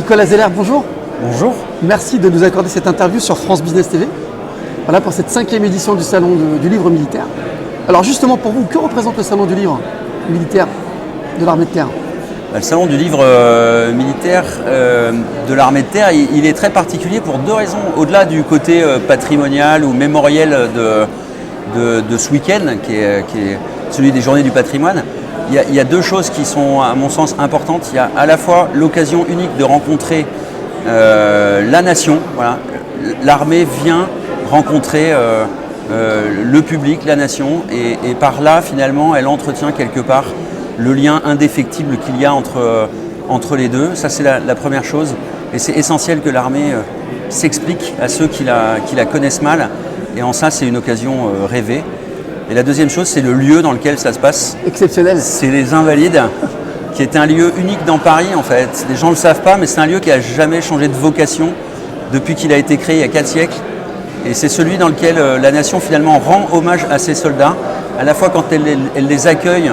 Nicolas Zeller, bonjour. Bonjour. Merci de nous accorder cette interview sur France Business TV. Voilà pour cette 5e édition du Salon du Livre Militaire. Alors justement pour vous, que représente le Salon du Livre Militaire de l'Armée de Terre? Le Salon du Livre Militaire de l'Armée de Terre, il est très particulier pour deux raisons. Au-delà du côté patrimonial ou mémoriel de ce week-end, qui est celui des Journées du patrimoine, il y a deux choses qui sont à mon sens importantes. Il y a à la fois l'occasion unique de rencontrer la nation. Voilà. L'armée vient rencontrer le public, la nation, et par là finalement elle entretient quelque part le lien indéfectible qu'il y a entre les deux. Ça c'est la première chose, et c'est essentiel que l'armée s'explique à ceux qui la connaissent mal, et en ça c'est une occasion rêvée. Et la deuxième chose, c'est le lieu dans lequel ça se passe. Exceptionnel. C'est les Invalides, qui est un lieu unique dans Paris en fait. Les gens ne le savent pas, mais c'est un lieu qui n'a jamais changé de vocation depuis qu'il a été créé il y a 4 siècles. Et c'est celui dans lequel la nation finalement rend hommage à ses soldats, à la fois quand elle les accueille,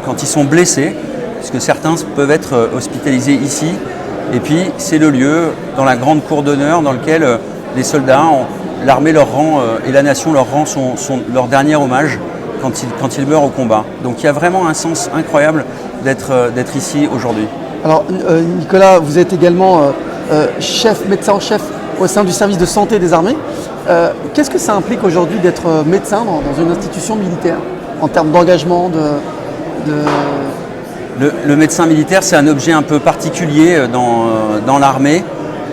quand ils sont blessés, parce que certains peuvent être hospitalisés ici. Et puis c'est le lieu dans la grande cour d'honneur dans lequel les soldats, l'armée leur rend et la nation leur rend leur dernier hommage quand ils meurent au combat. Donc il y a vraiment un sens incroyable d'être ici aujourd'hui. Alors Nicolas, vous êtes également médecin en chef au sein du service de santé des armées. Qu'est-ce que ça implique aujourd'hui d'être médecin dans une institution militaire en termes d'engagement, Le médecin militaire, c'est un objet un peu particulier dans l'armée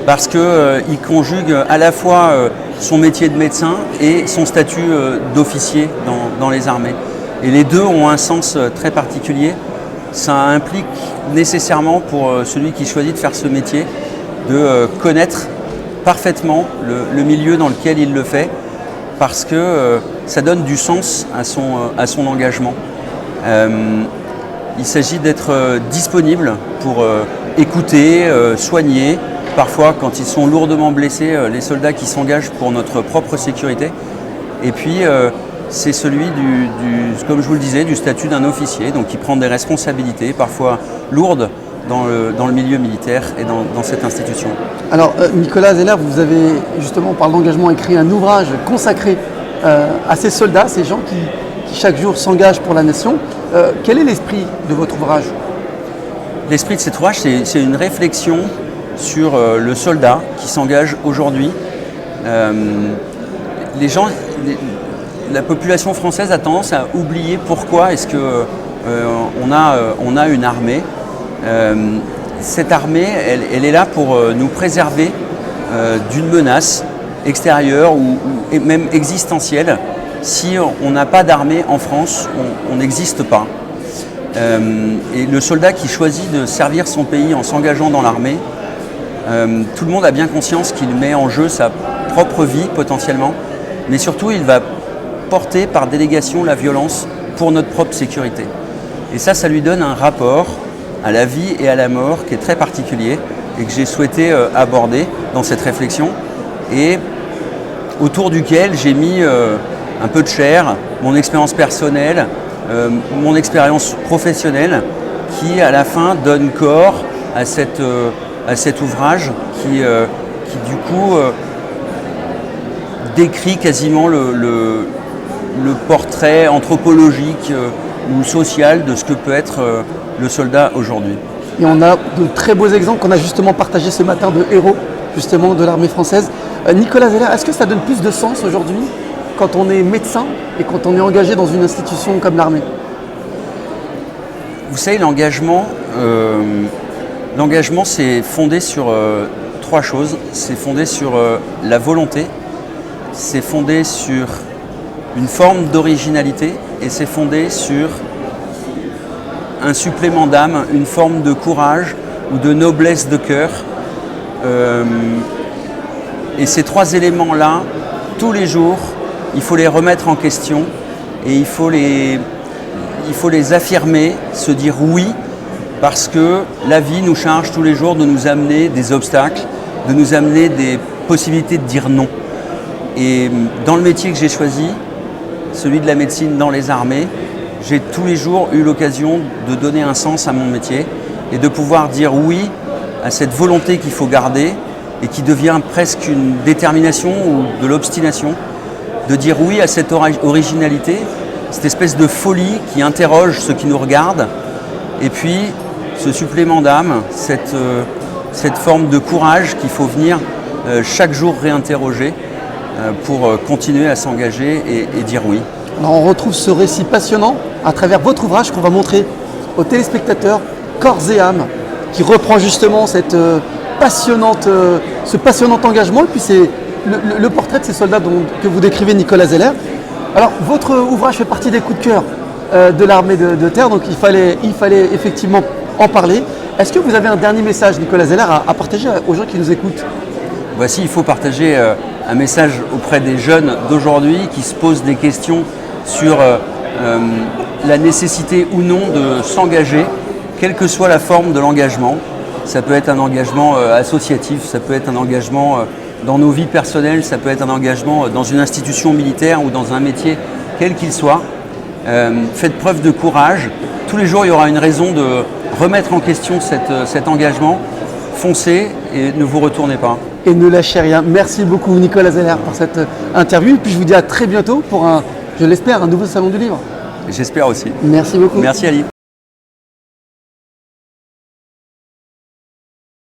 parce qu'il conjugue à la fois son métier de médecin et son statut d'officier dans les armées. Et les deux ont un sens très particulier. Ça implique nécessairement pour celui qui choisit de faire ce métier de connaître parfaitement le milieu dans lequel il le fait, parce que ça donne du sens à son engagement. Il s'agit d'être disponible pour écouter, soigner, parfois quand ils sont lourdement blessés, les soldats qui s'engagent pour notre propre sécurité. Et puis c'est celui comme je vous le disais, du statut d'un officier, donc qui prend des responsabilités parfois lourdes dans le milieu militaire et dans cette institution. Alors Nicolas Zeller, vous avez justement, par l'engagement, écrit un ouvrage consacré à ces soldats, ces gens qui chaque jour s'engagent pour la nation. Quel est l'esprit de votre ouvrage? L'esprit de cet ouvrage, c'est une réflexion sur le soldat qui s'engage aujourd'hui. La population française a tendance à oublier pourquoi est-ce qu'on a une armée. Cette armée, elle est là pour nous préserver d'une menace extérieure ou même existentielle. Si on n'a pas d'armée en France, on n'existe pas. Et le soldat qui choisit de servir son pays en s'engageant dans l'armée, tout le monde a bien conscience qu'il met en jeu sa propre vie potentiellement, mais surtout il va porter par délégation la violence pour notre propre sécurité. Et ça lui donne un rapport à la vie et à la mort qui est très particulier et que j'ai souhaité aborder dans cette réflexion, et autour duquel j'ai mis un peu de chair, mon expérience personnelle, mon expérience professionnelle, qui à la fin donne corps à cet ouvrage qui du coup décrit quasiment le portrait anthropologique ou social de ce que peut être le soldat aujourd'hui. Et on a de très beaux exemples qu'on a justement partagés ce matin de héros justement de l'armée française. Nicolas Zeller, est-ce que ça donne plus de sens aujourd'hui quand on est médecin et quand on est engagé dans une institution comme l'armée? Vous savez, l'engagement c'est fondé sur 3 choses. C'est fondé sur la volonté, c'est fondé sur une forme d'originalité, et c'est fondé sur un supplément d'âme, une forme de courage ou de noblesse de cœur. Et ces 3 éléments-là, tous les jours, il faut les remettre en question et il faut les affirmer, se dire oui, parce que la vie nous charge tous les jours de nous amener des obstacles, de nous amener des possibilités de dire non. Et dans le métier que j'ai choisi, celui de la médecine dans les armées, j'ai tous les jours eu l'occasion de donner un sens à mon métier et de pouvoir dire oui à cette volonté qu'il faut garder et qui devient presque une détermination ou de l'obstination, de dire oui à cette originalité, cette espèce de folie qui interroge ceux qui nous regardent, et puis ce supplément d'âme, cette forme de courage qu'il faut venir chaque jour réinterroger pour continuer à s'engager et dire oui. Alors on retrouve ce récit passionnant à travers votre ouvrage qu'on va montrer aux téléspectateurs, Corps et âme, qui reprend justement ce passionnant engagement. Et puis c'est le portrait de ces soldats que vous décrivez, Nicolas Zeller. Alors votre ouvrage fait partie des coups de cœur de l'armée de terre, donc il fallait effectivement en parler. Est-ce que vous avez un dernier message, Nicolas Zeller, à partager aux gens qui nous écoutent? Voici, il faut partager un message auprès des jeunes d'aujourd'hui qui se posent des questions sur la nécessité ou non de s'engager, quelle que soit la forme de l'engagement. Ça peut être un engagement associatif, ça peut être un engagement dans nos vies personnelles, ça peut être un engagement dans une institution militaire ou dans un métier, quel qu'il soit. Faites preuve de courage. Tous les jours, il y aura une raison de remettre en question cet engagement. Foncez et ne vous retournez pas. Et ne lâchez rien. Merci beaucoup Nicolas Zeller pour cette interview. Et puis je vous dis à très bientôt pour je l'espère, un nouveau salon du livre. J'espère aussi. Merci beaucoup. Merci Ali.